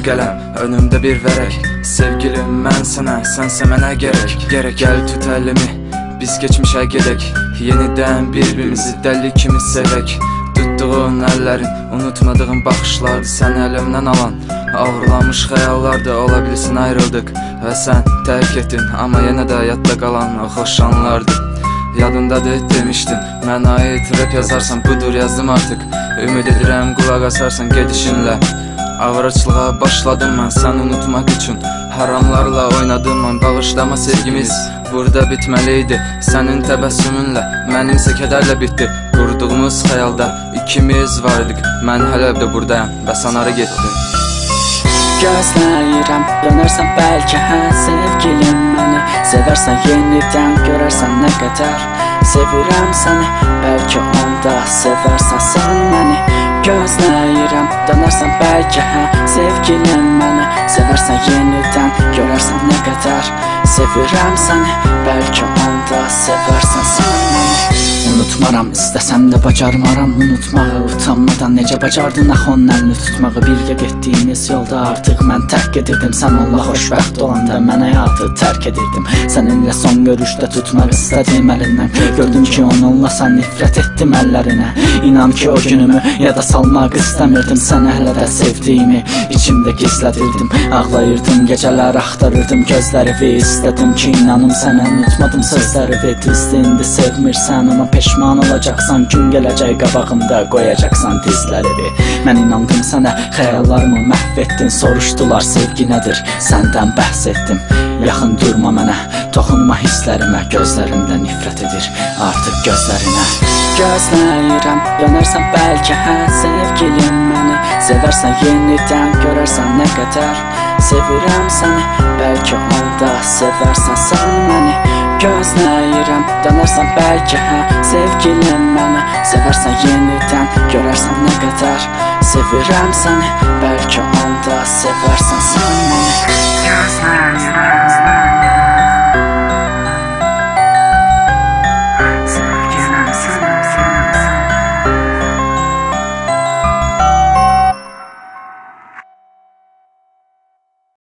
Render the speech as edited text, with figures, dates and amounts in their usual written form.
qələm, önümdə bir vərək. Sevgilim mən sənə, sənsə mənə gerək. Gəl tut əlimi, biz geçmişə gedək. Yenidən bir-birimizi dəli kimi sevək. Tutduğun əllərin, unutmadığın baxışlardı sən əlimdən alan. Ağırlanmış xəyallardı, ola bilsin ayrıldıq və sən tərk etdin, amma yenə də yadda qalan o xoş anlardı. Yadındadır demişdin, mənə ait rap yazarsan, budur yazdım artıq. Ümid edirəm qulaq asarsan gedişinlə. Ağırçılığa başladım mən sən unutmaq üçün. Haramlarla oynadım mən, bağışlama sevgimiz burada bitməliydi. Sənin təbəssümünlə, mənimsə kədərlə bitdi. Qurduğumuz xəyalda ikimiz vardık. Mən hələ də buradayam və sanarı getdim. Gözləyirəm, dönərsən bəlkə hə sevgilim məni. Sevərsən yenidən görərsən nə qədər sevirəm səni. Bəlkə onda sevərsən sən məni. Gözləyirəm, dönərsən bəlkə hə sevgilim məni. Sevərsən yenidən görərsən nə qədər sevirəm səni. Bəlkə onda sevərsən sən məni. Unutmaram, istəsəm də bacarmaram unutmağı. Utanmadan necə bacardın axı onun əlini tutmağı. Birgə getdiyimiz yolda artıq mən tərk edirdim. Sən onunla xoşbəxt olanda mən həyatı tərk edirdim. Səninlə son görüşdə tutmaq istədim əlindən. Gördüm ki onunla sən nifrət etdim əllərinə. İnan ki o günümü yada salmaq istəmirdim. Sən hələ də sevdiyimi içimdə gizlədirdim. Ağlayırdım, gecələr axtarırdım gözlərivi. İstədim ki inanım sənə, unutmadım sözlərivi. Düzdür indi sevmirsən amma peşman olacaqsan. Gün gələcək qabağımda qoyacaqsan dizlərivi. Mən inandım sənə, xəyallarımı məhv etdin. Soruşdular sevgi nədir, səndən bəhs etdim. Yaxın durma mənə, toxunma hisslərimə. Gözlərimdə nifrət edir artıq gözlərinə. Gözləyirəm, dönərsən bəlkə hə sevgilim məni. Sevərsən yenidən görərsən nə qədər sevirəm səni. Bəlkə onda sevərsən sən məni. Gözləyirəm, dönərsən bəlkə hə sevgilim məni. Sevərsən yenidən görərsən nə qədər sevirəm səni. Bəlkə onda sevərsən sən məni.